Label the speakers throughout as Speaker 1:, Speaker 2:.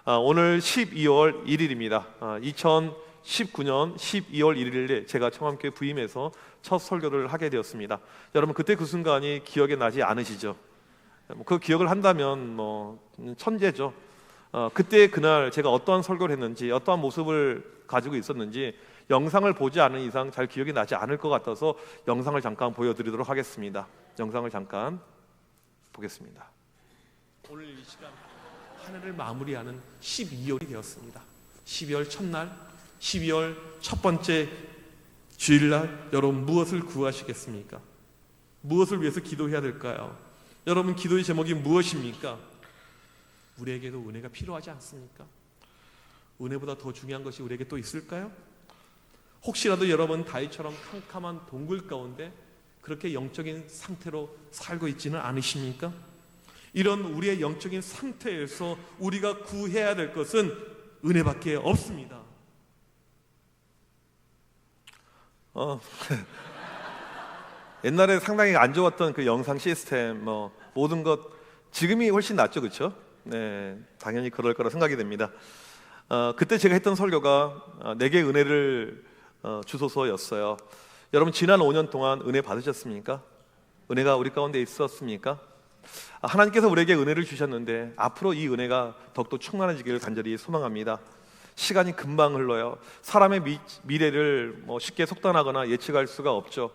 Speaker 1: 오늘 12월 1일입니다. 2019년 12월 1일에 제가 청암교회 부임해서 첫 설교를 하게 되었습니다. 여러분 그때 그 순간이 기억에 나지 않으시죠? 그 기억을 한다면 천재죠. 그때 그날 제가 어떠한 설교를 했는지, 어떠한 모습을 가지고 있었는지 영상을 보지 않은 이상 잘 기억이 나지 않을 것 같아서 영상을 잠깐 보여드리도록 하겠습니다. 영상을 잠깐 보겠습니다. 오늘 이 시간 한 해를 마무리하는 12월이 되었습니다. 12월 첫날, 12월 첫 번째 주일날 여러분 무엇을 구하시겠습니까? 무엇을 위해서 기도해야 될까요? 여러분 기도의 제목이 무엇입니까? 우리에게도 은혜가 필요하지 않습니까? 은혜보다 더 중요한 것이 우리에게 또 있을까요? 혹시라도 여러분 다윗처럼 캄캄한 동굴 가운데 그렇게 영적인 상태로 살고 있지는 않으십니까? 이런 우리의 영적인 상태에서 우리가 구해야 될 것은 은혜밖에 없습니다. 옛날에 상당히 안 좋았던 그 영상 시스템, 모든 것 지금이 훨씬 낫죠, 그렇죠? 네, 당연히 그럴 거라 생각이 됩니다. 그때 제가 했던 설교가 내게 은혜를 주소서였어요. 여러분 지난 5년 동안 은혜 받으셨습니까? 은혜가 우리 가운데 있었습니까? 하나님께서 우리에게 은혜를 주셨는데 앞으로 이 은혜가 더욱더 충만해지기를 간절히 소망합니다. 시간이 금방 흘러요. 사람의 미래를 쉽게 속단하거나 예측할 수가 없죠.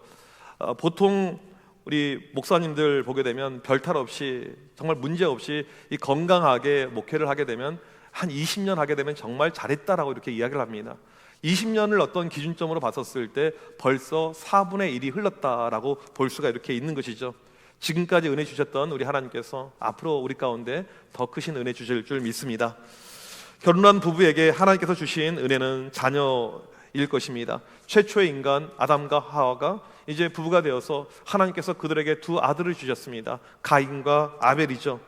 Speaker 1: 보통 우리 목사님들 보게 되면 별탈 없이 정말 문제 없이 이 건강하게 목회를 하게 되면 한 20년 하게 되면 정말 잘했다라고 이렇게 이야기를 합니다. 20년을 어떤 기준점으로 봤었을 때 벌써 4분의 1이 흘렀다라고 볼 수가 이렇게 있는 것이죠. 지금까지 은혜 주셨던 우리 하나님께서 앞으로 우리 가운데 더 크신 은혜 주실 줄 믿습니다. 결혼한 부부에게 하나님께서 주신 은혜는 자녀일 것입니다. 최초의 인간 아담과 하와가 이제 부부가 되어서 하나님께서 그들에게 두 아들을 주셨습니다. 가인과 아벨이죠.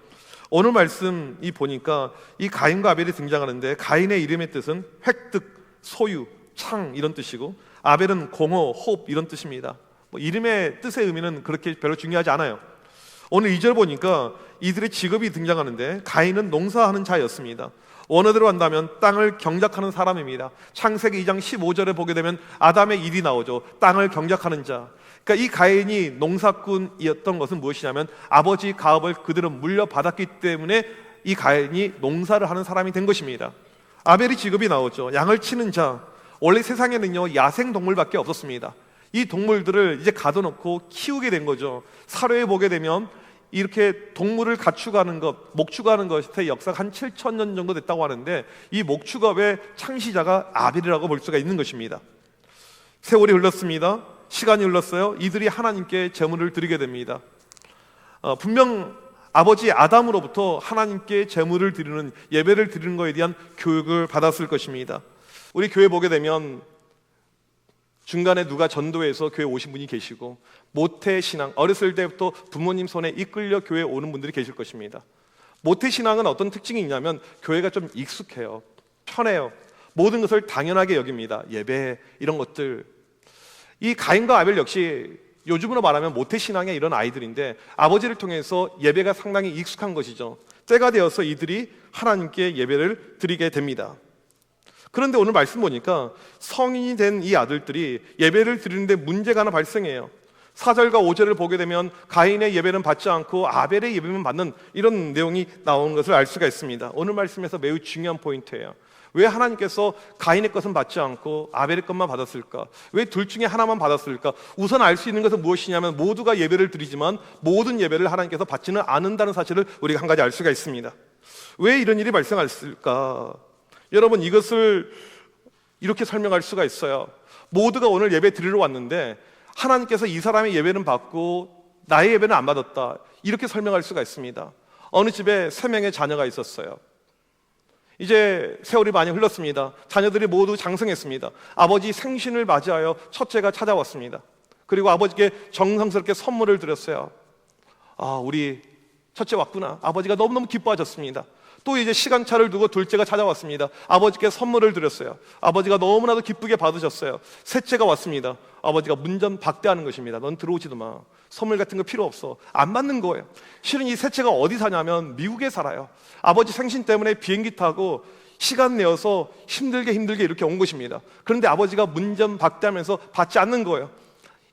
Speaker 1: 오늘 말씀이 보니까 이 가인과 아벨이 등장하는데 가인의 이름의 뜻은 획득, 소유, 창 이런 뜻이고 아벨은 공허, 호흡 이런 뜻입니다. 이름의 뜻의 의미는 그렇게 별로 중요하지 않아요. 오늘 2절 보니까 이들의 직업이 등장하는데 가인은 농사하는 자였습니다. 원어대로 한다면 땅을 경작하는 사람입니다. 창세기 2장 15절에 보게 되면 아담의 일이 나오죠. 땅을 경작하는 자. 그러니까 이 가인이 농사꾼이었던 것은 무엇이냐면 아버지 가업을 그들은 물려받았기 때문에 이 가인이 농사를 하는 사람이 된 것입니다. 아벨의 직업이 나오죠. 양을 치는 자. 원래 세상에는요 야생 동물밖에 없었습니다. 이 동물들을 이제 가둬놓고 키우게 된 거죠. 사료에 보게 되면 이렇게 동물을 가축하는 것, 목축하는 것의 역사가 한 7,000년 정도 됐다고 하는데 이 목축업의 창시자가 아벨이라고 볼 수가 있는 것입니다. 세월이 흘렀습니다. 시간이 흘렀어요. 이들이 하나님께 제물을 드리게 됩니다. 분명 아버지 아담으로부터 하나님께 제물을 드리는, 예배를 드리는 것에 대한 교육을 받았을 것입니다. 우리 교회 보게 되면 중간에 누가 전도해서 교회 오신 분이 계시고 모태신앙, 어렸을 때부터 부모님 손에 이끌려 교회에 오는 분들이 계실 것입니다. 모태신앙은 어떤 특징이 있냐면 교회가 좀 익숙해요. 편해요. 모든 것을 당연하게 여깁니다. 예배 이런 것들. 이 가인과 아벨 역시 요즘으로 말하면 모태신앙의 이런 아이들인데 아버지를 통해서 예배가 상당히 익숙한 것이죠. 때가 되어서 이들이 하나님께 예배를 드리게 됩니다. 그런데 오늘 말씀 보니까 성인이 된 이 아들들이 예배를 드리는데 문제가 하나 발생해요. 4절과 5절을 보게 되면 가인의 예배는 받지 않고 아벨의 예배만 받는 이런 내용이 나오는 것을 알 수가 있습니다. 오늘 말씀에서 매우 중요한 포인트예요. 왜 하나님께서 가인의 것은 받지 않고 아벨의 것만 받았을까? 왜 둘 중에 하나만 받았을까? 우선 알 수 있는 것은 무엇이냐면 모두가 예배를 드리지만 모든 예배를 하나님께서 받지는 않는다는 사실을 우리가 한 가지 알 수가 있습니다. 왜 이런 일이 발생했을까? 여러분 이것을 이렇게 설명할 수가 있어요. 모두가 오늘 예배 드리러 왔는데 하나님께서 이 사람의 예배는 받고 나의 예배는 안 받았다, 이렇게 설명할 수가 있습니다. 어느 집에 3명의 자녀가 있었어요. 이제 세월이 많이 흘렀습니다. 자녀들이 모두 장성했습니다. 아버지 생신을 맞이하여 첫째가 찾아왔습니다. 그리고 아버지께 정성스럽게 선물을 드렸어요. 우리 첫째 왔구나. 아버지가 너무너무 기뻐하셨습니다. 또 이제 시간차를 두고 둘째가 찾아왔습니다. 아버지께 선물을 드렸어요. 아버지가 너무나도 기쁘게 받으셨어요. 셋째가 왔습니다. 아버지가 문전박대하는 것입니다. 넌 들어오지도 마. 선물 같은 거 필요 없어. 안 받는 거예요. 실은 이 셋째가 어디 사냐면 미국에 살아요. 아버지 생신 때문에 비행기 타고 시간 내어서 힘들게 이렇게 온 것입니다. 그런데 아버지가 문전박대하면서 받지 않는 거예요.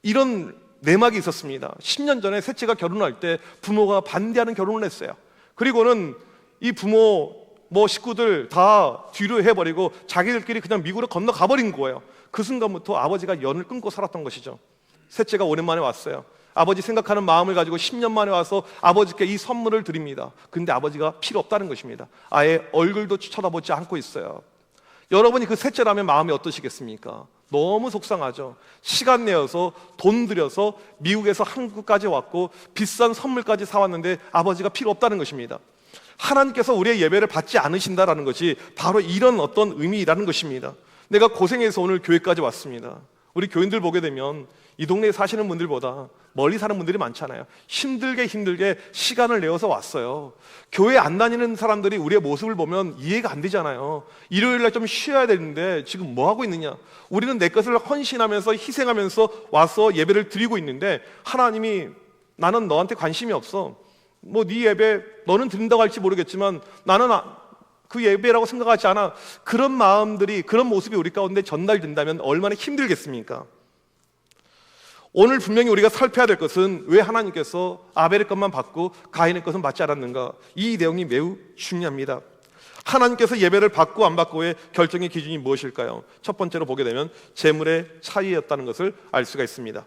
Speaker 1: 이런 내막이 있었습니다. 10년 전에 셋째가 결혼할 때 부모가 반대하는 결혼을 했어요. 그리고는 이 부모 식구들 다 뒤로 해버리고 자기들끼리 그냥 미국으로 건너가 버린 거예요. 그 순간부터 아버지가 연을 끊고 살았던 것이죠. 셋째가 오랜만에 왔어요. 아버지 생각하는 마음을 가지고 10년 만에 와서 아버지께 이 선물을 드립니다. 근데 아버지가 필요 없다는 것입니다. 아예 얼굴도 쳐다보지 않고 있어요. 여러분이 그 셋째라면 마음이 어떠시겠습니까? 너무 속상하죠. 시간 내어서 돈 들여서 미국에서 한국까지 왔고 비싼 선물까지 사왔는데 아버지가 필요 없다는 것입니다. 하나님께서 우리의 예배를 받지 않으신다라는 것이 바로 이런 어떤 의미라는 것입니다. 내가 고생해서 오늘 교회까지 왔습니다. 우리 교인들 보게 되면 이 동네에 사시는 분들보다 멀리 사는 분들이 많잖아요. 힘들게 시간을 내어서 왔어요. 교회 안 다니는 사람들이 우리의 모습을 보면 이해가 안 되잖아요. 일요일날 좀 쉬어야 되는데 지금 뭐 하고 있느냐? 우리는 내 것을 헌신하면서 희생하면서 와서 예배를 드리고 있는데 하나님이 나는 너한테 관심이 없어. 네 예배 너는 드린다고 할지 모르겠지만 나는 그 예배라고 생각하지 않아. 그런 마음들이, 그런 모습이 우리 가운데 전달된다면 얼마나 힘들겠습니까? 오늘 분명히 우리가 살펴야 될 것은 왜 하나님께서 아벨의 것만 받고 가인의 것은 받지 않았는가? 이 내용이 매우 중요합니다. 하나님께서 예배를 받고 안 받고의 결정의 기준이 무엇일까요? 첫 번째로 보게 되면 재물의 차이였다는 것을 알 수가 있습니다.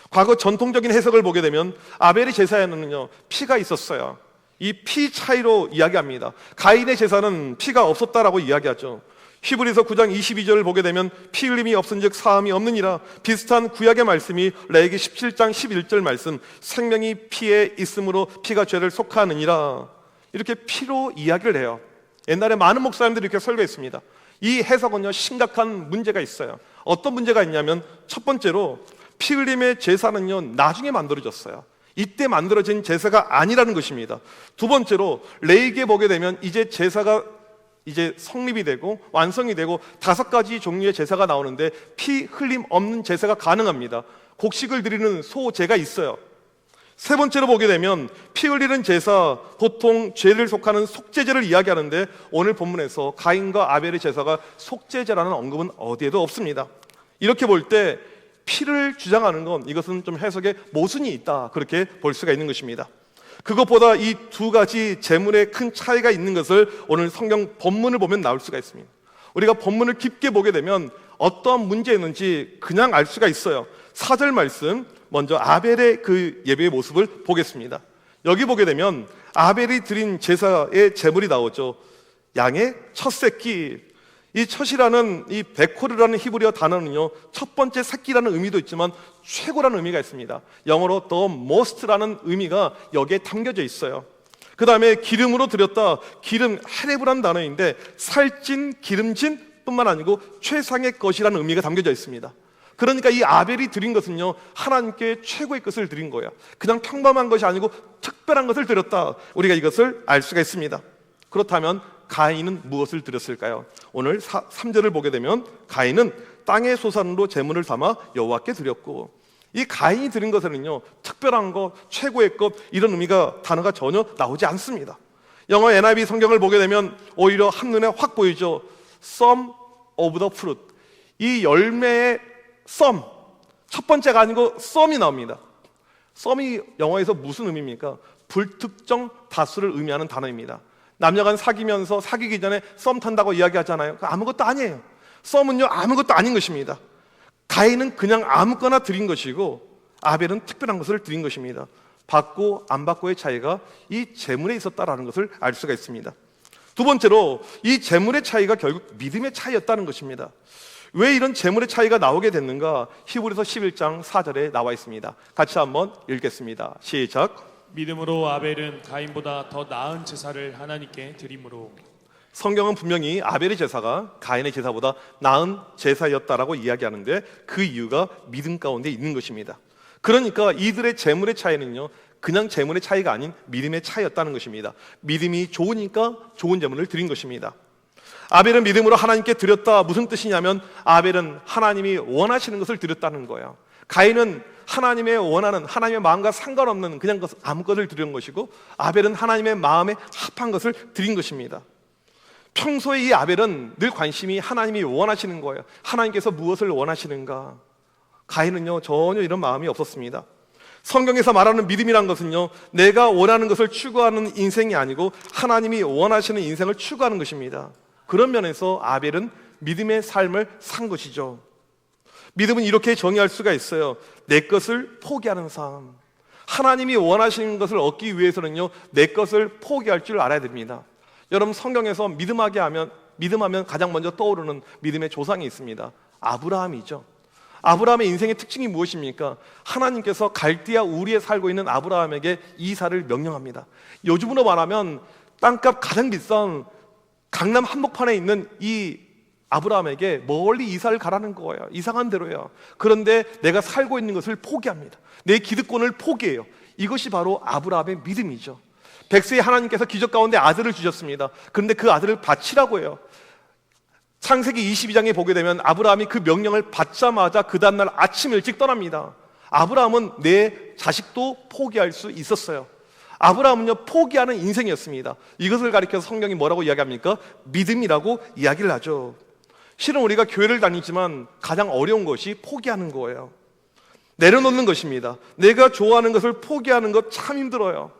Speaker 1: 과거 전통적인 해석을 보게 되면 아벨의 제사에는요 피가 있었어요. 이 피 차이로 이야기합니다. 가인의 제사는 피가 없었다라고 이야기하죠. 히브리서 9장 22절을 보게 되면 피 흘림이 없은즉 사함이 없느니라. 비슷한 구약의 말씀이 레위기 17장 11절 말씀, 생명이 피에 있으므로 피가 죄를 속하느니라. 이렇게 피로 이야기를 해요. 옛날에 많은 목사님들이 이렇게 설교했습니다. 이 해석은요 심각한 문제가 있어요. 어떤 문제가 있냐면 첫 번째로 피 흘림의 제사는요 나중에 만들어졌어요. 이때 만들어진 제사가 아니라는 것입니다. 두 번째로 레위기에 보게 되면 이제 제사가 이제 성립이 되고 완성이 되고 5가지 종류의 제사가 나오는데 피 흘림 없는 제사가 가능합니다. 곡식을 드리는 소제가 있어요. 세 번째로 보게 되면 피 흘리는 제사, 보통 죄를 속하는 속죄제를 이야기하는데 오늘 본문에서 가인과 아벨의 제사가 속죄제라는 언급은 어디에도 없습니다. 이렇게 볼 때 피를 주장하는 건 이것은 좀 해석에 모순이 있다, 그렇게 볼 수가 있는 것입니다. 그것보다 이 두 가지 제물에 큰 차이가 있는 것을 오늘 성경 본문을 보면 나올 수가 있습니다. 우리가 본문을 깊게 보게 되면 어떠한 문제였는지 그냥 알 수가 있어요. 4절 말씀, 먼저 아벨의 그 예배의 모습을 보겠습니다. 여기 보게 되면 아벨이 드린 제사의 제물이 나오죠. 양의 첫 새끼. 이 첫이라는 이 베코르라는 히브리어 단어는요 첫 번째 새끼라는 의미도 있지만 최고라는 의미가 있습니다. 영어로 the most라는 의미가 여기에 담겨져 있어요. 그 다음에 기름으로 드렸다. 기름, 헤레브라는 단어인데 살찐, 기름진 뿐만 아니고 최상의 것이라는 의미가 담겨져 있습니다. 그러니까 이 아벨이 드린 것은요 하나님께 최고의 것을 드린 거예요. 그냥 평범한 것이 아니고 특별한 것을 드렸다. 우리가 이것을 알 수가 있습니다. 그렇다면 가인은 무엇을 드렸을까요? 오늘 3절을 보게 되면 가인은 땅의 소산으로 제물을 담아 여호와께 드렸고, 이 가인이 드린 것에는요 특별한 것, 최고의 것, 이런 의미가 단어가 전혀 나오지 않습니다. 영어 NIV 성경을 보게 되면 오히려 한눈에 확 보이죠. Some of the fruit. 이 열매의 some, 첫 번째가 아니고 some이 나옵니다. some이 영어에서 무슨 의미입니까? 불특정 다수를 의미하는 단어입니다. 남녀간 사귀면서 사귀기 전에 썸 탄다고 이야기하잖아요. 아무것도 아니에요. 썸은요 아무것도 아닌 것입니다. 가인은 그냥 아무거나 드린 것이고 아벨은 특별한 것을 드린 것입니다. 받고 안 받고의 차이가 이 제물에 있었다라는 것을 알 수가 있습니다. 두 번째로 이 제물의 차이가 결국 믿음의 차이였다는 것입니다. 왜 이런 제물의 차이가 나오게 됐는가? 히브리서 11장 4절에 나와 있습니다. 같이 한번 읽겠습니다. 시작.
Speaker 2: 믿음으로 아벨은 가인보다 더 나은 제사를 하나님께 드림으로.
Speaker 1: 성경은 분명히 아벨의 제사가 가인의 제사보다 나은 제사였다라고 이야기하는데 그 이유가 믿음 가운데 있는 것입니다. 그러니까 이들의 제물의 차이는요 그냥 재물의 차이가 아닌 믿음의 차이였다는 것입니다. 믿음이 좋으니까 좋은 재물을 드린 것입니다. 아벨은 믿음으로 하나님께 드렸다. 무슨 뜻이냐면 아벨은 하나님이 원하시는 것을 드렸다는 거예요. 가인은 하나님의 원하는, 하나님의 마음과 상관없는 그냥 아무 것을 드린 것이고, 아벨은 하나님의 마음에 합한 것을 드린 것입니다. 평소에 이 아벨은 늘 관심이 하나님이 원하시는 거예요. 하나님께서 무엇을 원하시는가. 가인은요, 전혀 이런 마음이 없었습니다. 성경에서 말하는 믿음이란 것은요, 내가 원하는 것을 추구하는 인생이 아니고 하나님이 원하시는 인생을 추구하는 것입니다. 그런 면에서 아벨은 믿음의 삶을 산 것이죠. 믿음은 이렇게 정의할 수가 있어요. 내 것을 포기하는 삶. 하나님이 원하시는 것을 얻기 위해서는요, 내 것을 포기할 줄 알아야 됩니다. 여러분, 성경에서 믿음하면 가장 먼저 떠오르는 믿음의 조상이 있습니다. 아브라함이죠. 아브라함의 인생의 특징이 무엇입니까? 하나님께서 갈대아 우리에 살고 있는 아브라함에게 이사를 명령합니다. 요즘으로 말하면 땅값 가장 비싼 강남 한복판에 있는 이 아브라함에게 멀리 이사를 가라는 거예요. 이상한 대로예요. 그런데 내가 살고 있는 것을 포기합니다. 내 기득권을 포기해요. 이것이 바로 아브라함의 믿음이죠. 백세에 하나님께서 기적 가운데 아들을 주셨습니다. 그런데 그 아들을 바치라고 해요. 창세기 22장에 보게 되면 아브라함이 그 명령을 받자마자 그 다음날 아침 일찍 떠납니다. 아브라함은 내 자식도 포기할 수 있었어요. 아브라함은요, 포기하는 인생이었습니다. 이것을 가리켜서 성경이 뭐라고 이야기합니까? 믿음이라고 이야기를 하죠. 실은 우리가 교회를 다니지만 가장 어려운 것이 포기하는 거예요. 내려놓는 것입니다. 내가 좋아하는 것을 포기하는 것 참 힘들어요.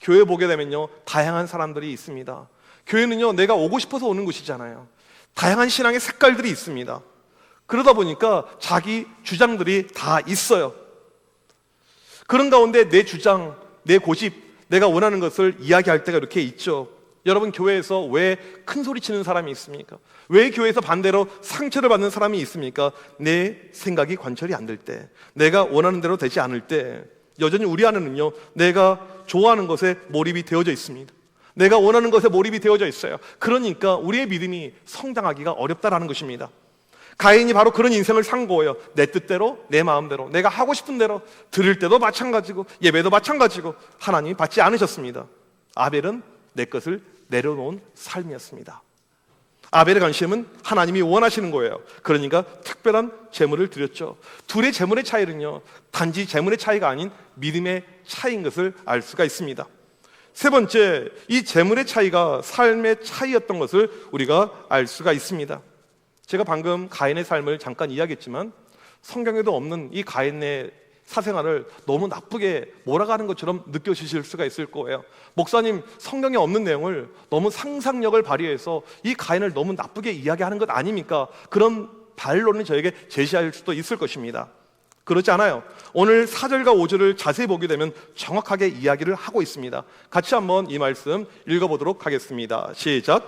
Speaker 1: 교회 보게 되면요, 다양한 사람들이 있습니다. 교회는요, 내가 오고 싶어서 오는 곳이잖아요. 다양한 신앙의 색깔들이 있습니다. 그러다 보니까 자기 주장들이 다 있어요. 그런 가운데 내 주장, 내 고집, 내가 원하는 것을 이야기할 때가 이렇게 있죠. 여러분, 교회에서 왜 큰 소리 치는 사람이 있습니까? 왜 교회에서 반대로 상처를 받는 사람이 있습니까? 내 생각이 관철이 안 될 때, 내가 원하는 대로 되지 않을 때, 여전히 우리 안에는요, 내가 좋아하는 것에 몰입이 되어져 있습니다. 내가 원하는 것에 몰입이 되어져 있어요. 그러니까 우리의 믿음이 성장하기가 어렵다라는 것입니다. 가인이 바로 그런 인생을 산 거예요. 내 뜻대로, 내 마음대로, 내가 하고 싶은 대로, 들을 때도 마찬가지고 예배도 마찬가지고 하나님이 받지 않으셨습니다. 아벨은 내 것을 내려놓은 삶이었습니다. 아벨의 관심은 하나님이 원하시는 거예요. 그러니까 특별한 제물을 드렸죠. 둘의 제물의 차이는요, 단지 제물의 차이가 아닌 믿음의 차이인 것을 알 수가 있습니다. 세 번째, 이 제물의 차이가 삶의 차이였던 것을 우리가 알 수가 있습니다. 제가 방금 가인의 삶을 잠깐 이야기했지만 성경에도 없는 이 가인의 사생활을 너무 나쁘게 몰아가는 것처럼 느껴지실 수가 있을 거예요. 목사님, 성경에 없는 내용을 너무 상상력을 발휘해서 이 가인을 너무 나쁘게 이야기하는 것 아닙니까? 그런 반론을 저에게 제시할 수도 있을 것입니다. 그렇지 않아요. 오늘 4절과 5절을 자세히 보게 되면 정확하게 이야기를 하고 있습니다. 같이 한번 이 말씀 읽어보도록 하겠습니다. 시작.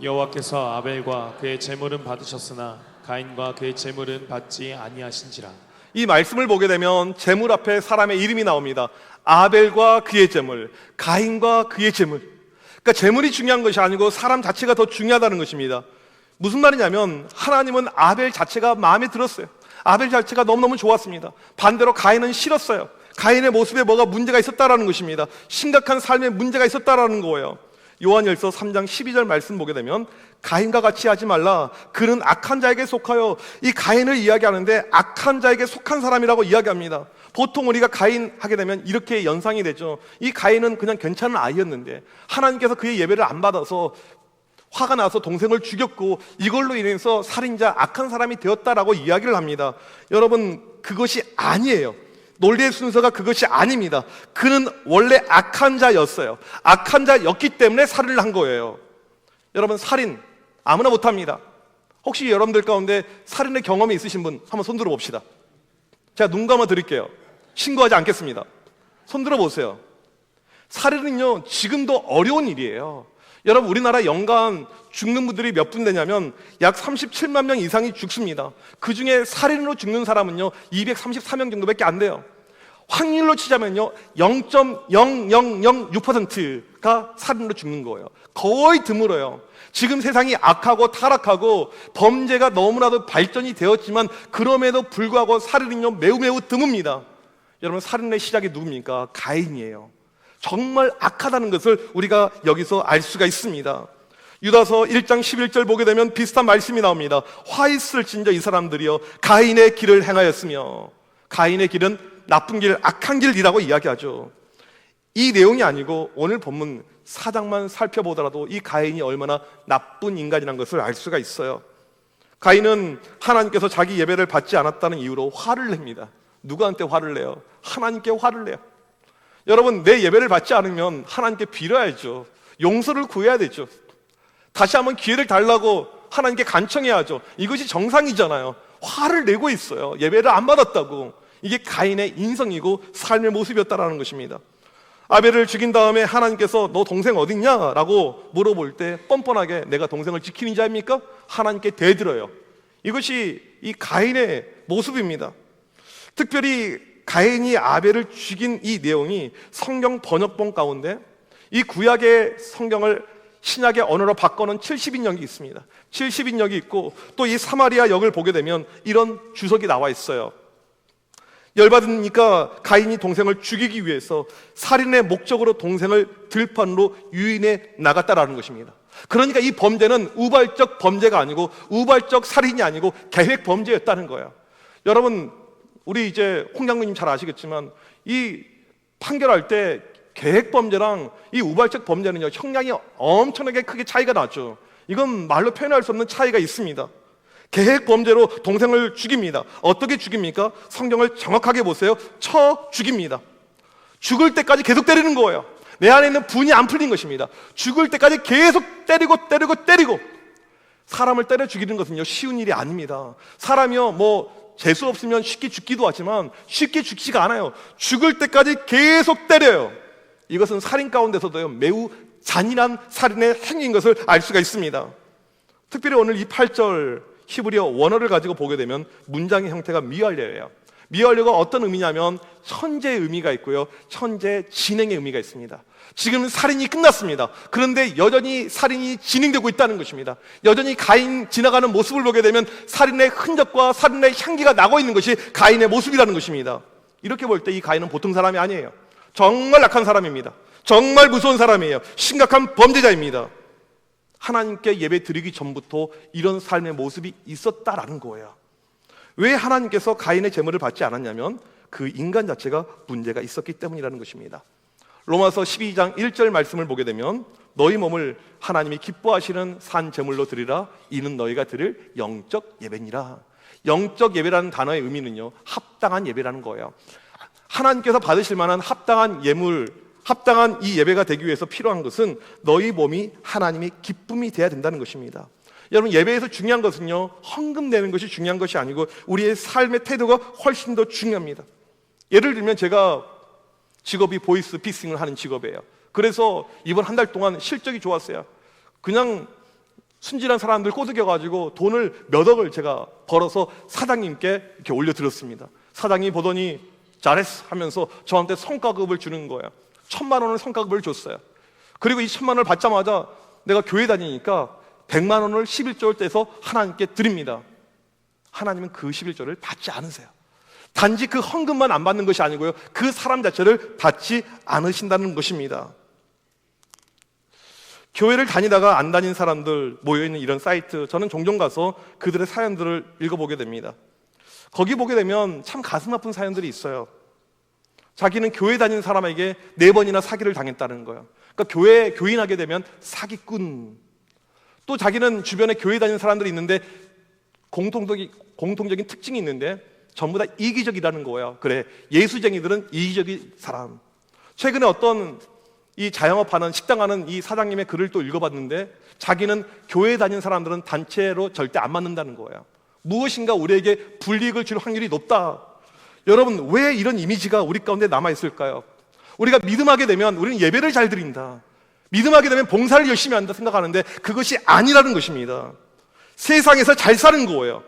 Speaker 2: 여호와께서 아벨과 그의 제물은 받으셨으나 가인과 그의 제물은 받지 아니하신지라.
Speaker 1: 이 말씀을 보게 되면 제물 앞에 사람의 이름이 나옵니다. 아벨과 그의 제물, 가인과 그의 제물. 그러니까 제물이 중요한 것이 아니고 사람 자체가 더 중요하다는 것입니다. 무슨 말이냐면 하나님은 아벨 자체가 마음에 들었어요. 아벨 자체가 너무너무 좋았습니다. 반대로 가인은 싫었어요. 가인의 모습에 뭐가 문제가 있었다라는 것입니다. 심각한 삶에 문제가 있었다라는 거예요. 요한일서 3장 12절 말씀 보게 되면 가인과 같이 하지 말라. 그는 악한 자에게 속하여, 이 가인을 이야기하는데 악한 자에게 속한 사람이라고 이야기합니다. 보통 우리가 가인 하게 되면 이렇게 연상이 되죠. 이 가인은 그냥 괜찮은 아이였는데 하나님께서 그의 예배를 안 받아서 화가 나서 동생을 죽였고 이걸로 인해서 살인자, 악한 사람이 되었다라고 이야기를 합니다. 여러분, 그것이 아니에요. 논리의 순서가 그것이 아닙니다. 그는 원래 악한 자였어요. 악한 자였기 때문에 살인을 한 거예요. 여러분, 살인 아무나 못합니다. 혹시 여러분들 가운데 살인의 경험이 있으신 분 한번 손들어 봅시다. 제가 눈 감아 드릴게요. 신고하지 않겠습니다. 손들어 보세요. 살인은요, 지금도 어려운 일이에요. 여러분, 우리나라 연간 죽는 분들이 몇 분 되냐면 약 37만 명 이상이 죽습니다. 그 중에 살인으로 죽는 사람은요 234명 정도밖에 안 돼요. 확률로 치자면요 0.0006%가 살인으로 죽는 거예요. 거의 드물어요. 지금 세상이 악하고 타락하고 범죄가 너무나도 발전이 되었지만 그럼에도 불구하고 살인은요 매우 드뭅니다. 여러분, 살인의 시작이 누굽니까? 가인이에요. 정말 악하다는 것을 우리가 여기서 알 수가 있습니다. 유다서 1장 11절 보게 되면 비슷한 말씀이 나옵니다. 화 있을진저 이 사람들이여 가인의 길을 행하였으며, 가인의 길은 나쁜 길, 악한 길이라고 이야기하죠. 이 내용이 아니고 오늘 본문 4장만 살펴보더라도 이 가인이 얼마나 나쁜 인간이라는 것을 알 수가 있어요. 가인은 하나님께서 자기 예배를 받지 않았다는 이유로 화를 냅니다. 누구한테 화를 내요? 하나님께 화를 내요. 여러분, 내 예배를 받지 않으면 하나님께 빌어야죠. 용서를 구해야 되죠. 다시 한번 기회를 달라고 하나님께 간청해야죠. 이것이 정상이잖아요. 화를 내고 있어요. 예배를 안 받았다고. 이게 가인의 인성이고 삶의 모습이었다라는 것입니다. 아벨을 죽인 다음에 하나님께서 너 동생 어딨냐? 라고 물어볼 때 뻔뻔하게 내가 동생을 지키는 자입니까? 하나님께 대들어요. 이것이 이 가인의 모습입니다. 특별히 가인이 아벨을 죽인 이 내용이 성경 번역본 가운데 이 구약의 성경을 신약의 언어로 바꿔놓은 70인역이 있습니다. 70인역이 있고 또 이 사마리아 역을 보게 되면 이런 주석이 나와 있어요. 열받으니까 가인이 동생을 죽이기 위해서 살인의 목적으로 동생을 들판으로 유인해 나갔다라는 것입니다. 그러니까 이 범죄는 우발적 범죄가 아니고 우발적 살인이 아니고 계획 범죄였다는 거예요. 여러분, 우리 이제 홍 장로님 잘 아시겠지만 이 판결할 때 계획 범죄랑 이 우발적 범죄는요, 형량이 엄청나게 크게 차이가 나죠. 이건 말로 표현할 수 없는 차이가 있습니다. 계획 범죄로 동생을 죽입니다. 어떻게 죽입니까? 성경을 정확하게 보세요. 쳐 죽입니다. 죽을 때까지 계속 때리는 거예요. 내 안에 있는 분이 안 풀린 것입니다. 죽을 때까지 계속 때리고 사람을 때려 죽이는 것은요, 쉬운 일이 아닙니다. 사람이요, 재수 없으면 쉽게 죽기도 하지만 쉽게 죽지가 않아요. 죽을 때까지 계속 때려요. 이것은 살인 가운데서도요, 매우 잔인한 살인의 행위인 것을 알 수가 있습니다. 특별히 오늘 이 8절 히브리어 원어를 가지고 보게 되면 문장의 형태가 미완료예요. 미완료가 어떤 의미냐면 현재의 의미가 있고요, 현재 진행의 의미가 있습니다. 지금 살인이 끝났습니다. 그런데 여전히 살인이 진행되고 있다는 것입니다. 여전히 가인 지나가는 모습을 보게 되면 살인의 흔적과 살인의 향기가 나고 있는 것이 가인의 모습이라는 것입니다. 이렇게 볼 때 이 가인은 보통 사람이 아니에요. 정말 악한 사람입니다. 정말 무서운 사람이에요. 심각한 범죄자입니다. 하나님께 예배 드리기 전부터 이런 삶의 모습이 있었다라는 거예요. 왜 하나님께서 가인의 제물을 받지 않았냐면 그 인간 자체가 문제가 있었기 때문이라는 것입니다. 로마서 12장 1절 말씀을 보게 되면 너희 몸을 하나님이 기뻐하시는 산 제물로 드리라. 이는 너희가 드릴 영적 예배니라. 영적 예배라는 단어의 의미는요, 합당한 예배라는 거예요. 하나님께서 받으실 만한 합당한 예물, 합당한 이 예배가 되기 위해서 필요한 것은 너희 몸이 하나님의 기쁨이 돼야 된다는 것입니다. 여러분, 예배에서 중요한 것은요, 헌금 내는 것이 중요한 것이 아니고 우리의 삶의 태도가 훨씬 더 중요합니다. 예를 들면 제가 직업이 보이스 피싱을 하는 직업이에요. 그래서 이번 한 달 동안 실적이 좋았어요. 그냥 순진한 사람들 꼬드겨가지고 돈을 몇 억을 제가 벌어서 사장님께 이렇게 올려드렸습니다. 사장님이 보더니 잘했어 하면서 저한테 성과급을 주는 거예요. 1,000만 원을 성과급을 줬어요. 그리고 이 1,000만 원을 받자마자 내가 교회 다니니까 100만 원을 11조를 떼서 하나님께 드립니다. 하나님은 그 11조를 받지 않으세요. 단지 그 헌금만 안 받는 것이 아니고요, 그 사람 자체를 받지 않으신다는 것입니다. 교회를 다니다가 안 다닌 사람들 모여있는 이런 사이트, 저는 종종 가서 그들의 사연들을 읽어보게 됩니다. 거기 보게 되면 참 가슴 아픈 사연들이 있어요. 자기는 교회 다니는 사람에게 4번이나 사기를 당했다는 거예요. 그러니까 교회 교인하게 되면 사기꾼. 또 자기는 주변에 교회 다니는 사람들이 있는데 공통적인 특징이 있는데 전부 다 이기적이라는 거예요. 그래, 예수쟁이들은 이기적인 사람. 최근에 어떤 이 자영업하는 식당 하는 이 사장님의 글을 또 읽어봤는데 자기는 교회 다니는 사람들은 단체로 절대 안 맞는다는 거예요. 무엇인가 우리에게 불이익을 줄 확률이 높다. 여러분, 왜 이런 이미지가 우리 가운데 남아있을까요? 우리가 믿음하게 되면 우리는 예배를 잘 드린다, 믿음하게 되면 봉사를 열심히 한다 생각하는데 그것이 아니라는 것입니다. 세상에서 잘 사는 거예요.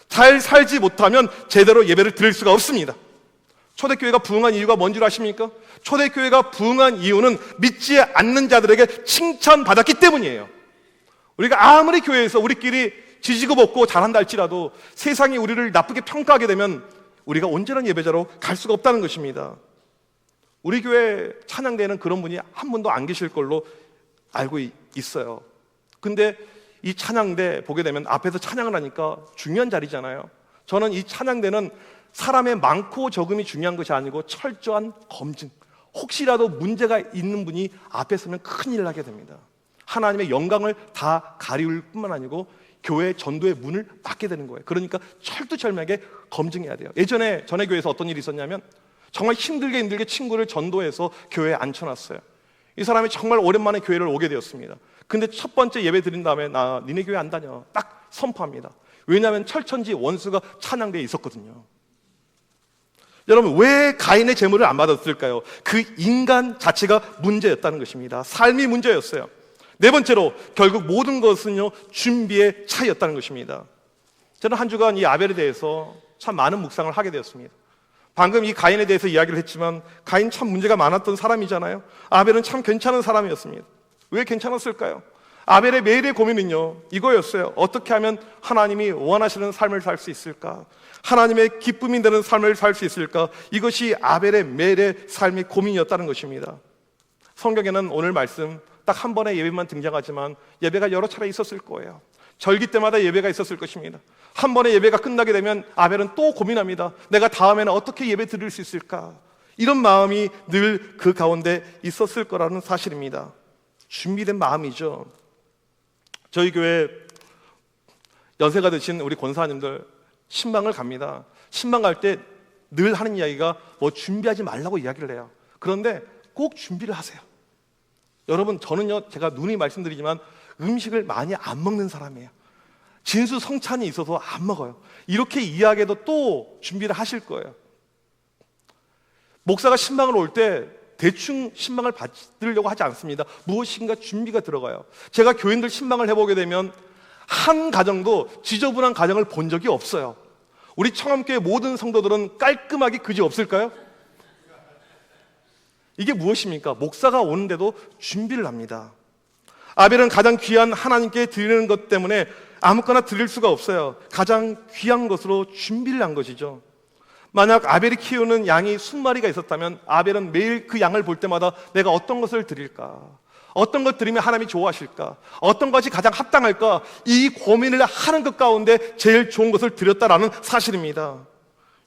Speaker 1: 잘 살지 못하면 제대로 예배를 드릴 수가 없습니다. 초대교회가 부흥한 이유가 뭔 줄 아십니까? 초대교회가 부흥한 이유는 믿지 않는 자들에게 칭찬받았기 때문이에요. 우리가 아무리 교회에서 우리끼리 지지고 볶고 잘한다 할지라도 세상이 우리를 나쁘게 평가하게 되면
Speaker 3: 우리가 온전한 예배자로 갈 수가 없다는 것입니다. 우리 교회 찬양대에는 그런 분이 한 분도 안 계실 걸로 알고 있어요. 근데 이 찬양대 보게 되면 앞에서 찬양을 하니까 중요한 자리잖아요. 저는 이 찬양대는 사람의 많고 적음이 중요한 것이 아니고 철저한 검증, 혹시라도 문제가 있는 분이 앞에 서면 큰일을 하게 됩니다. 하나님의 영광을 다 가리울 뿐만 아니고 교회 전도의 문을 막게 되는 거예요. 그러니까 철두철미하게 검증해야 돼요. 예전에 전에 교회에서 어떤 일이 있었냐면 정말 힘들게 친구를 전도해서 교회에 앉혀놨어요. 이 사람이 정말 오랜만에 교회를 오게 되었습니다. 근데 첫 번째 예배 드린 다음에 나 니네 교회 안 다녀 딱 선포합니다. 왜냐하면 철천지 원수가 찬양대에 있었거든요. 여러분, 왜 가인의 제물을 안 받았을까요? 그 인간 자체가 문제였다는 것입니다. 삶이 문제였어요. 네 번째로 결국 모든 것은요 준비의 차이였다는 것입니다. 저는 한 주간 이 아벨에 대해서 참 많은 묵상을 하게 되었습니다. 방금 이 가인에 대해서 이야기를 했지만 가인 참 문제가 많았던 사람이잖아요. 아벨은 참 괜찮은 사람이었습니다. 왜 괜찮았을까요? 아벨의 매일의 고민은요 이거였어요. 어떻게 하면 하나님이 원하시는 삶을 살 수 있을까? 하나님의 기쁨이 되는 삶을 살 수 있을까? 이것이 아벨의 매일의 삶의 고민이었다는 것입니다. 성경에는 오늘 말씀 딱 한 번의 예배만 등장하지만 예배가 여러 차례 있었을 거예요. 절기 때마다 예배가 있었을 것입니다. 한 번의 예배가 끝나게 되면 아벨은 또 고민합니다. 내가 다음에는 어떻게 예배 드릴 수 있을까? 이런 마음이 늘 그 가운데 있었을 거라는 사실입니다. 준비된 마음이죠. 저희 교회 연세가 드신 우리 권사님들 신방을 갑니다. 신방 갈 때 늘 하는 이야기가 뭐 준비하지 말라고 이야기를 해요. 그런데 꼭 준비를 하세요. 여러분, 저는요 제가 누누이 말씀드리지만 음식을 많이 안 먹는 사람이에요. 진수성찬이 있어서 안 먹어요. 이렇게 이야기해도 또 준비를 하실 거예요. 목사가 신방을 올 때 대충 신방을 받으려고 하지 않습니다. 무엇인가 준비가 들어가요. 제가 교인들 신방을 해보게 되면 한 가정도 지저분한 가정을 본 적이 없어요. 우리 청암교회 모든 성도들은 깔끔하게 그지 없을까요? 이게 무엇입니까? 목사가 오는데도 준비를 합니다. 아벨은 가장 귀한 하나님께 드리는 것 때문에 아무거나 드릴 수가 없어요. 가장 귀한 것으로 준비를 한 것이죠. 만약 아벨이 키우는 양이 20마리가 있었다면 아벨은 매일 그 양을 볼 때마다 내가 어떤 것을 드릴까? 어떤 것 드리면 하나님이 좋아하실까? 어떤 것이 가장 합당할까? 이 고민을 하는 것 가운데 제일 좋은 것을 드렸다라는 사실입니다.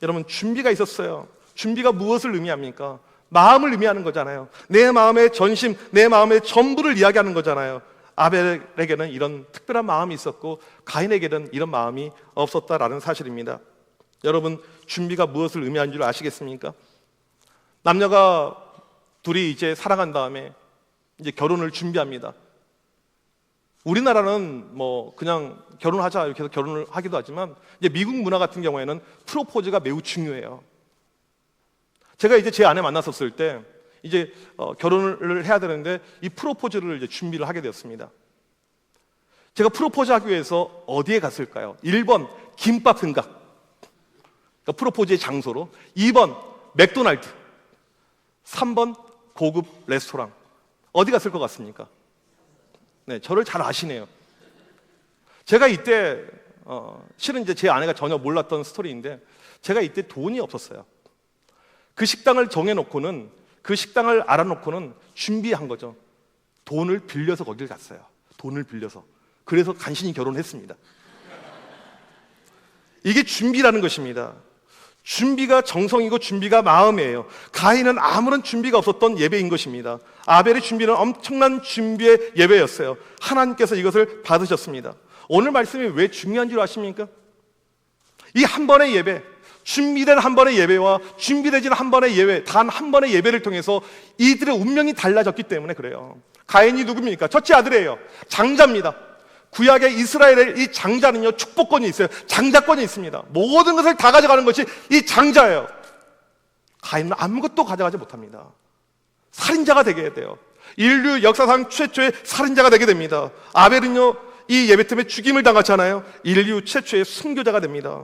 Speaker 3: 여러분, 준비가 있었어요. 준비가 무엇을 의미합니까? 마음을 의미하는 거잖아요. 내 마음의 전심, 내 마음의 전부를 이야기하는 거잖아요. 아벨에게는 이런 특별한 마음이 있었고 가인에게는 이런 마음이 없었다라는 사실입니다. 여러분, 준비가 무엇을 의미하는 줄 아시겠습니까? 남녀가 둘이 이제 사랑한 다음에 이제 결혼을 준비합니다. 우리나라는 뭐 그냥 결혼하자 이렇게 해서 결혼을 하기도 하지만 이제 미국 문화 같은 경우에는 프로포즈가 매우 중요해요. 제가 이제 제 아내 만났었을 때 이제 결혼을 해야 되는데 이 프로포즈를 이제 준비를 하게 되었습니다. 제가 프로포즈 하기 위해서 어디에 갔을까요? 1번 김밥 흥각, 그러니까 프로포즈의 장소로. 2번 맥도날드, 3번 고급 레스토랑. 어디 갔을 것 같습니까? 네, 저를 잘 아시네요. 제가 이때 실은 이제 제 아내가 전혀 몰랐던 스토리인데 제가 이때 돈이 없었어요. 그 식당을 정해놓고는, 그 식당을 알아놓고는 준비한 거죠. 돈을 빌려서 거길 갔어요. 돈을 빌려서. 그래서 간신히 결혼했습니다. 이게 준비라는 것입니다. 준비가 정성이고 준비가 마음이에요. 가인은 아무런 준비가 없었던 예배인 것입니다. 아벨의 준비는 엄청난 준비의 예배였어요. 하나님께서 이것을 받으셨습니다. 오늘 말씀이 왜 중요한 줄 아십니까? 이 한 번의 예배, 준비된 한 번의 예배와 준비되지 한 번의 예배, 단 한 번의 예배를 통해서 이들의 운명이 달라졌기 때문에 그래요. 가인이 누굽니까? 첫째 아들이에요. 장자입니다. 구약의 이스라엘의 이 장자는요, 축복권이 있어요. 장자권이 있습니다. 모든 것을 다 가져가는 것이 이 장자예요. 가인은 아무것도 가져가지 못합니다. 살인자가 되게 돼요. 인류 역사상 최초의 살인자가 되게 됩니다. 아벨은요, 이 예배 때문에 죽임을 당하잖아요. 인류 최초의 순교자가 됩니다.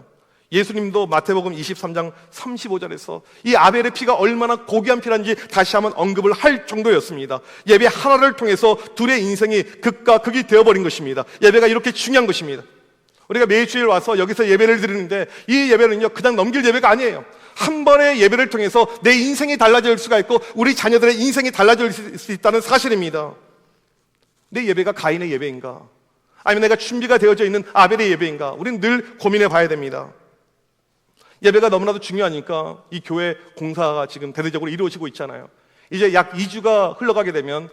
Speaker 3: 예수님도 마태복음 23장 35절에서 이 아벨의 피가 얼마나 고귀한 피란지 다시 한번 언급을 할 정도였습니다. 예배 하나를 통해서 둘의 인생이 극과 극이 되어버린 것입니다. 예배가 이렇게 중요한 것입니다. 우리가 매주일 와서 여기서 예배를 드리는데 이 예배는요 그냥 넘길 예배가 아니에요. 한 번의 예배를 통해서 내 인생이 달라질 수가 있고 우리 자녀들의 인생이 달라질 수 있다는 사실입니다. 내 예배가 가인의 예배인가? 아니면 내가 준비가 되어져 있는 아벨의 예배인가? 우리는 늘 고민해 봐야 됩니다. 예배가 너무나도 중요하니까 이 교회 공사가 지금 대대적으로 이루어지고 있잖아요. 이제 약 2주가 흘러가게 되면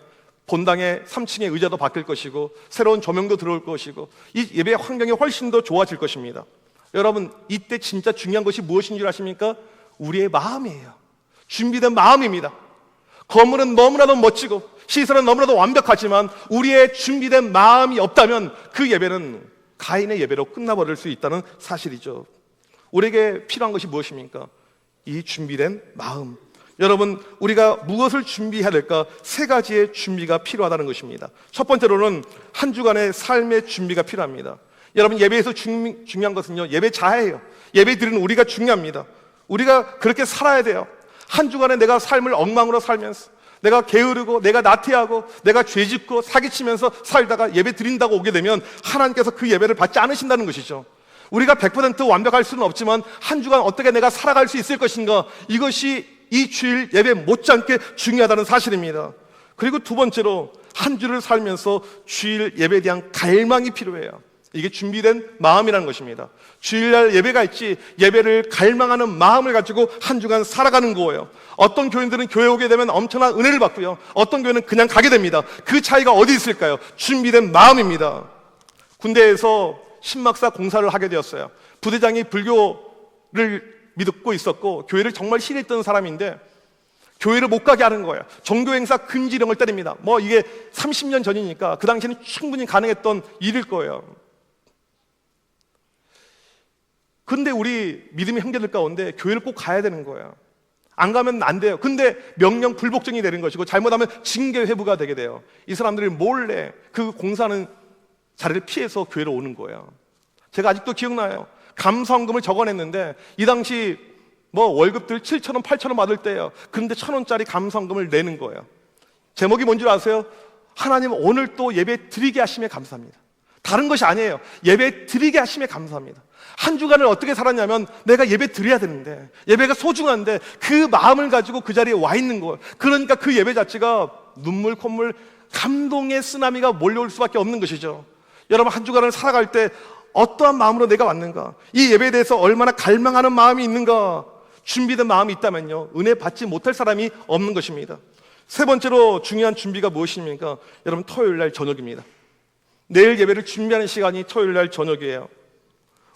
Speaker 3: 본당의 3층의 의자도 바뀔 것이고 새로운 조명도 들어올 것이고 이 예배 환경이 훨씬 더 좋아질 것입니다. 여러분, 이때 진짜 중요한 것이 무엇인 줄 아십니까? 우리의 마음이에요. 준비된 마음입니다. 건물은 너무나도 멋지고 시설은 너무나도 완벽하지만 우리의 준비된 마음이 없다면 그 예배는 가인의 예배로 끝나버릴 수 있다는 사실이죠. 우리에게 필요한 것이 무엇입니까? 이 준비된 마음. 여러분, 우리가 무엇을 준비해야 될까? 3가지의 준비가 필요하다는 것입니다. 첫 번째로는 한 주간의 삶의 준비가 필요합니다. 여러분, 예배에서 중요한 것은요, 예배 자해예요. 예배 드리는 우리가 중요합니다. 우리가 그렇게 살아야 돼요. 한 주간에 내가 삶을 엉망으로 살면서 내가 게으르고 내가 나태하고 내가 죄짓고 사기치면서 살다가 예배 드린다고 오게 되면 하나님께서 그 예배를 받지 않으신다는 것이죠. 우리가 100% 완벽할 수는 없지만 한 주간 어떻게 내가 살아갈 수 있을 것인가, 이것이 이 주일 예배 못지않게 중요하다는 사실입니다. 그리고 두 번째로 한 주를 살면서 주일 예배에 대한 갈망이 필요해요. 이게 준비된 마음이라는 것입니다. 주일날 예배가 있지 예배를 갈망하는 마음을 가지고 한 주간 살아가는 거예요. 어떤 교인들은 교회 오게 되면 엄청난 은혜를 받고요, 어떤 교회는 그냥 가게 됩니다. 그 차이가 어디 있을까요? 준비된 마음입니다. 군대에서 신막사 공사를 하게 되었어요. 부대장이 불교를 믿고 있었고 교회를 정말 싫어했던 사람인데 교회를 못 가게 하는 거예요. 종교행사 금지령을 때립니다. 뭐 이게 30년 전이니까 그 당시에는 충분히 가능했던 일일 거예요. 근데 우리 믿음의 형제들 가운데 교회를 꼭 가야 되는 거예요. 안 가면 안 돼요. 근데 명령 불복종이 되는 것이고 잘못하면 징계 회부가 되게 돼요. 이 사람들이 몰래 그 공사하는 자리를 피해서 교회로 오는 거예요. 제가 아직도 기억나요. 감사원금을 적어냈는데 이 당시 뭐 월급들 7,000원, 8,000원 받을 때예요. 그런데 1,000원짜리 감사원금을 내는 거예요. 제목이 뭔지 아세요? 하나님 오늘 또 예배 드리게 하심에 감사합니다. 다른 것이 아니에요. 예배 드리게 하심에 감사합니다. 한 주간을 어떻게 살았냐면 내가 예배 드려야 되는데 예배가 소중한데 그 마음을 가지고 그 자리에 와 있는 거예요. 그러니까 그 예배 자체가 눈물 콧물 감동의 쓰나미가 몰려올 수밖에 없는 것이죠. 여러분, 한 주간을 살아갈 때 어떠한 마음으로 내가 왔는가, 이 예배에 대해서 얼마나 갈망하는 마음이 있는가, 준비된 마음이 있다면요 은혜 받지 못할 사람이 없는 것입니다. 세 번째로 중요한 준비가 무엇입니까? 여러분, 토요일날 저녁입니다. 내일 예배를 준비하는 시간이 토요일날 저녁이에요.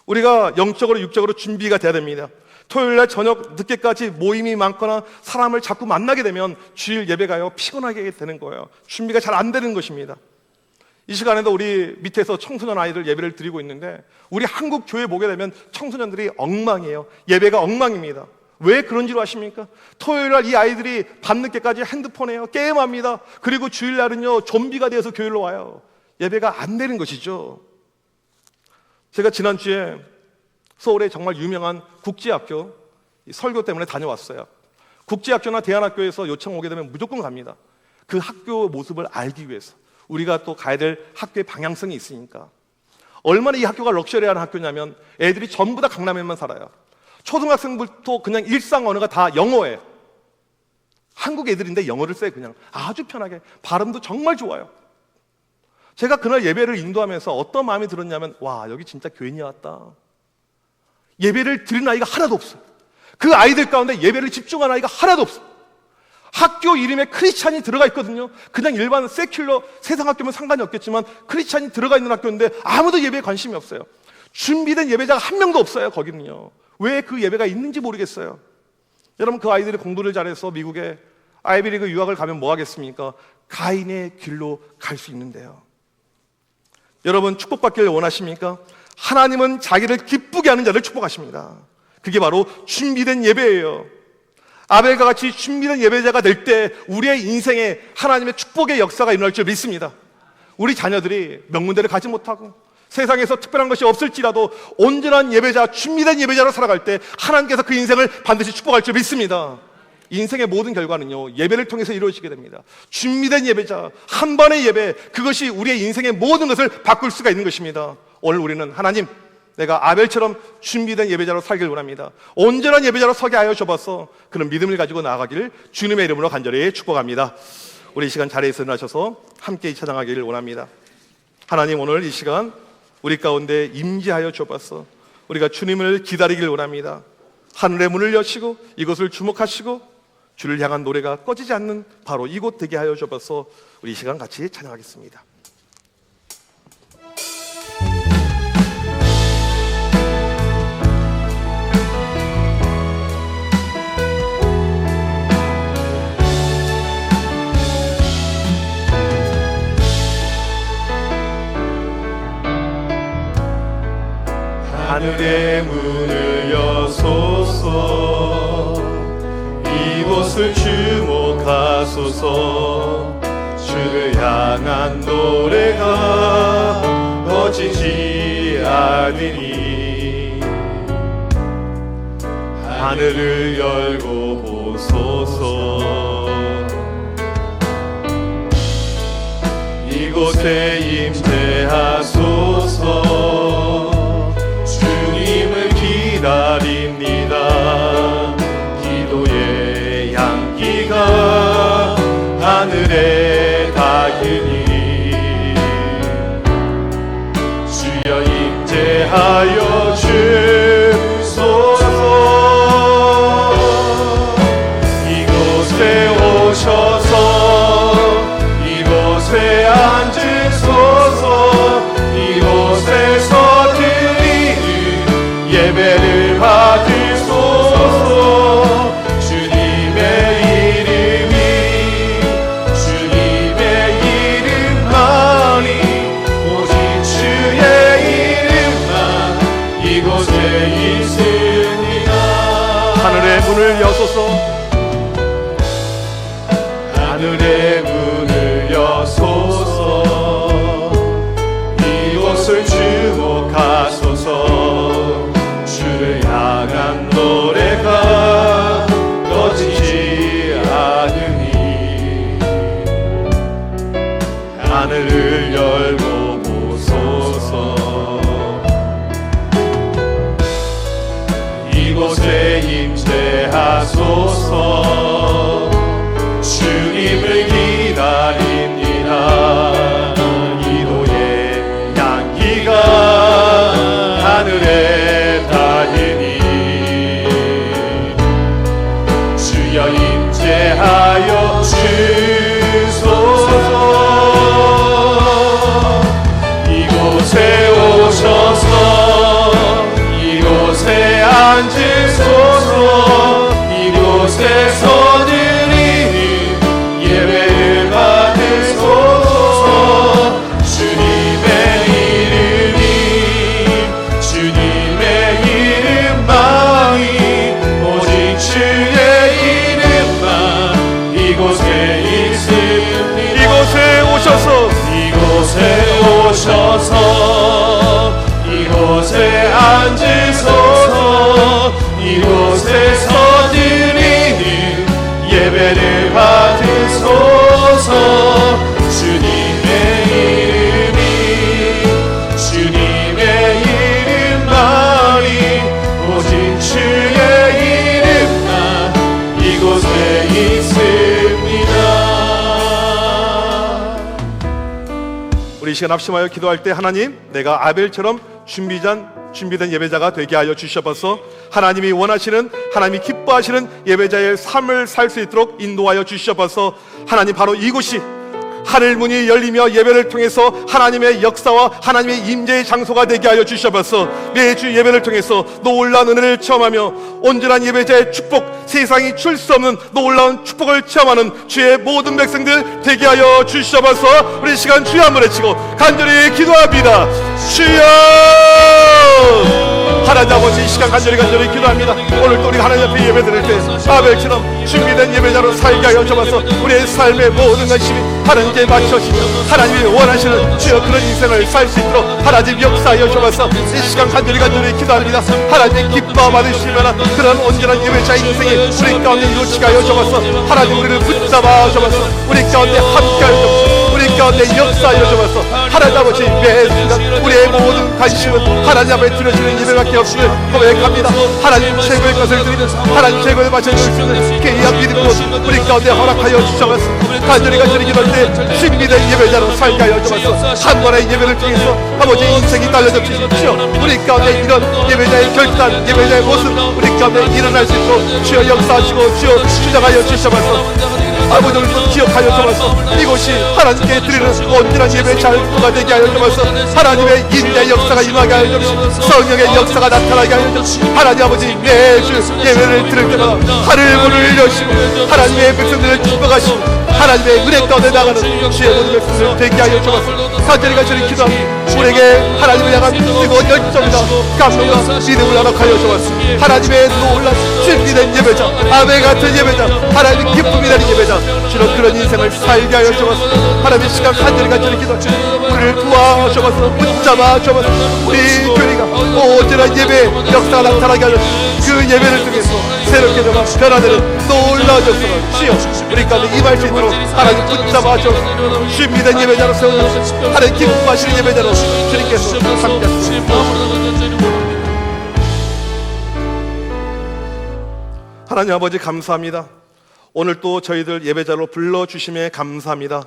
Speaker 3: 우리가 영적으로 육적으로 준비가 돼야 됩니다. 토요일날 저녁 늦게까지 모임이 많거나 사람을 자꾸 만나게 되면 주일 예배가요 피곤하게 되는 거예요. 준비가 잘 안 되는 것입니다. 이 시간에도 우리 밑에서 청소년 아이들 예배를 드리고 있는데 우리 한국 교회 보게 되면 청소년들이 엉망이에요. 예배가 엉망입니다. 왜 그런 줄 아십니까? 토요일날 이 아이들이 밤늦게까지 핸드폰에요 게임합니다. 그리고 주일날은요 좀비가 되어서 교회로 와요. 예배가 안 되는 것이죠. 제가 지난주에 서울에 정말 유명한 국제학교 설교 때문에 다녀왔어요. 국제학교나 대안학교에서 요청 오게 되면 무조건 갑니다. 그 학교 모습을 알기 위해서. 우리가 또 가야 될 학교의 방향성이 있으니까. 얼마나 이 학교가 럭셔리한 학교냐면 애들이 전부 다 강남에만 살아요. 초등학생부터 그냥 일상 언어가 다 영어예요. 한국 애들인데 영어를 써요. 그냥 아주 편하게. 발음도 정말 좋아요. 제가 그날 예배를 인도하면서 어떤 마음이 들었냐면, 와, 여기 진짜 교인이 왔다. 예배를 드리는 아이가 하나도 없어요. 그 아이들 가운데 예배를 집중하는 아이가 하나도 없어요. 학교 이름에 크리스찬이 들어가 있거든요. 그냥 일반 세큘러 세상 학교면 상관이 없겠지만 크리스찬이 들어가 있는 학교인데 아무도 예배에 관심이 없어요. 준비된 예배자가 한 명도 없어요. 거기는요. 왜 그 예배가 있는지 모르겠어요. 여러분, 그 아이들이 공부를 잘해서 미국에 아이비리그 유학을 가면 뭐 하겠습니까? 가인의 길로 갈 수 있는데요. 여러분, 축복받기를 원하십니까? 하나님은 자기를 기쁘게 하는 자를 축복하십니다. 그게 바로 준비된 예배예요. 아벨과 같이 준비된 예배자가 될 때 우리의 인생에 하나님의 축복의 역사가 일어날 줄 믿습니다. 우리 자녀들이 명문대를 가지 못하고 세상에서 특별한 것이 없을지라도 온전한 예배자, 준비된 예배자로 살아갈 때 하나님께서 그 인생을 반드시 축복할 줄 믿습니다. 인생의 모든 결과는요 예배를 통해서 이루어지게 됩니다. 준비된 예배자, 한 번의 예배, 그것이 우리의 인생의 모든 것을 바꿀 수가 있는 것입니다. 오늘 우리는 하나님, 내가 아벨처럼 준비된 예배자로 살길 원합니다. 온전한 예배자로 서게 하여 주옵소서. 그런 믿음을 가지고 나아가길 주님의 이름으로 간절히 축복합니다. 우리 이 시간 자리에서 일어나셔서 함께 찬양하기를 원합니다. 하나님, 오늘 이 시간 우리 가운데 임재하여 주옵소서. 우리가 주님을 기다리길 원합니다. 하늘의 문을 여시고 이곳을 주목하시고 주를 향한 노래가 꺼지지 않는 바로 이곳 되게 하여 주옵소서. 우리 이 시간 같이 찬양하겠습니다.
Speaker 1: 하늘의 문을 여소서. 이곳을 주목하소서. 주를 향한 노래가 꺼지지 않으니 하늘을 열고 보소서. 이곳에 임재하소서. 주님을 기다립니다. 기도의 향기가 하늘에 닿으니 주여 임재하여 주소서. 이곳에 오셔서 이곳에 앉으소서. 이곳에서 예배를 받으소서. 주님의 이름이 주님의 이름만이 오직 주의 이름만 이곳에 있습니다.
Speaker 3: 하늘의 문을 여소서.
Speaker 1: 하늘의 문을 여소서. 이곳을 주목하소서. 주를 향한 노래가 꺼지지 않으니 하늘을 열고 보소서. 이곳에 임재하소서. 주님을 기다립니다. 기도의 향기가 하늘에 주여 임재하여 주소서. 이곳에 오셔서 이곳에 앉으소서. 이곳에서 드리는 예배를 받으소서. 주님의 이름이 주님의 이름만이 오직 주의 이곳에 있습니다.
Speaker 3: 이곳에 오셔서
Speaker 1: 이곳에 오셔서 이곳에 앉으소서. 이곳에서 드리는 예배를 받으소서. 주님의 이름이 주님의 이름만이 오직 주의 이름만 이곳에 있습니다.
Speaker 3: 우리 이 시간 합심하여 기도할 때 하나님, 내가 아벨처럼 준비된 예배자가 되게 하여 주셔서 하나님이 원하시는, 하나님이 기뻐하시는 예배자의 삶을 살 수 있도록 인도하여 주셔서 하나님, 바로 이곳이 하늘 문이 열리며 예배를 통해서 하나님의 역사와 하나님의 임재의 장소가 되게 하여 주셔서 매주 예배를 통해서 놀라운 은혜를 체험하며 온전한 예배자의 축복, 세상이 줄 수 없는 놀라운 축복을 체험하는 주의 모든 백성들 되게 하여 주셔서 우리 시간 주여 한번 외치고 간절히 기도합니다. 주여! 하나님 아버지, 이 시간 간절히 기도합니다. 오늘 또 우리 하나님 앞에 예배 드릴 때 아벨처럼 준비된 예배자로 살게 하여 주셔서 우리의 삶의 모든 관심이 하나님께 맞춰지며 하나님이 원하시는 주여 그런 인생을 살 수 있도록 하나님 역사하여 주셔서 이 시간 간절히 기도합니다. 하나님 기뻐 받으시면 그런 온전한 예배자의 인생이 우리 가운데 누치게 하여 주셔서 하나님 우리를 붙잡아 주셔서 우리 가운데 함께 하여 주셔서 우리 우리 가운데 역사하여 주옵소서. 하나님 아버지, 매 순간 우리의 모든 관심은 하나님 앞에 드려지는 예배밖에 없음을 고백합니다. 하나님 최고의 것을 드리는, 하나님 최고의 바쳐줄 수 있는 귀한 믿음으로 우리 가운데 허락하여 주셔서 간절히 기도할 때 준비된 예배자로 살게 하여 주옵소서. 한 번의 예배를 통해서 아버지 인생이 달려져 주십시오. 우리 가운데 이런 예배자의 결단, 예배자의 모습 우리 가운데 일어날 수 있도록 주여 역사하시고 주여 주장하여 주셔서 아버지, 오늘도 기억하여 주옵소서. 이곳이 하나님께 드리는 온전한 예배 자유가 되게 하여 주옵소서. 하나님의 인내 역사가 임하게 하여 주옵소서. 성령의 역사가 나타나게 하여 주옵소서. 하나님 아버지, 매주 예배를 드릴 때마다 하늘 문을 여시고 하나님의 백성들을 축복하시고 하나님의 은혜 가운데 나가는 주의 모든 백성들 되게 하여 주옵소서. 간절히 기도합니다. 우리에게 하나님을 향한 뜨거운 열정이다, 감동과 믿음을 허락하여 주옵소서. 하나님의 놀란 준비된 예배자, 아멘 같은 예배자, 하나님의 기쁨이 되는 예배자, 주로 그런 인생을 살게 하여 주옵소서. 하나님의 시간 간절히 기도합니다. 우리를 도와주옵소서. 붙잡아 주옵소서. 우리 교회가 온전한 예배 역사가 나타나게 하여 주옵소서. 그 예배를 통해서 새롭게 변화되는 놀라워져서 주여 우리 가운데 임할 수 있도록 하나님 붙잡아 주옵소서. 준비된 예배자로 세워주옵소서. 하나님 기뻐하시는 예배자로 주님께서 함께하시옵소서. 하나님 아버지, 감사합니다. 오늘 또 저희들 예배자로 불러주심에 감사합니다.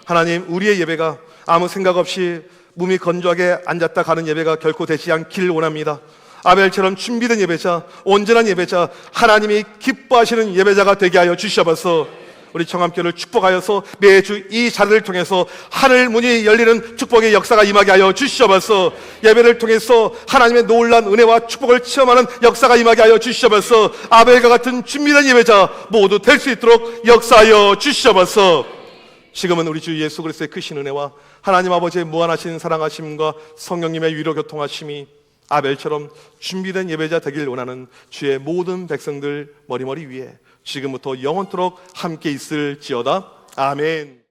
Speaker 3: 하나님, 우리의 예배가 아무 생각 없이 몸이 건조하게 앉았다 가는 예배가 결코 되지 않길 원합니다. 아벨처럼 준비된 예배자, 온전한 예배자, 하나님이 기뻐하시는 예배자가 되게 하여 주시옵소서. 우리 청암교회를 축복하여서 매주 이 자리를 통해서 하늘 문이 열리는 축복의 역사가 임하게 하여 주시옵소서. 예배를 통해서 하나님의 놀라운 은혜와 축복을 체험하는 역사가 임하게 하여 주시옵소서. 아벨과 같은 준비된 예배자 모두 될 수 있도록 역사하여 주시옵소서. 지금은 우리 주 예수 그리스도의 크신 은혜와 하나님 아버지의 무한하신 사랑하심과 성령님의 위로 교통하심이 아벨처럼 준비된 예배자 되길 원하는 주의 모든 백성들 머리머리 위에 지금부터 영원토록 함께 있을지어다. 아멘.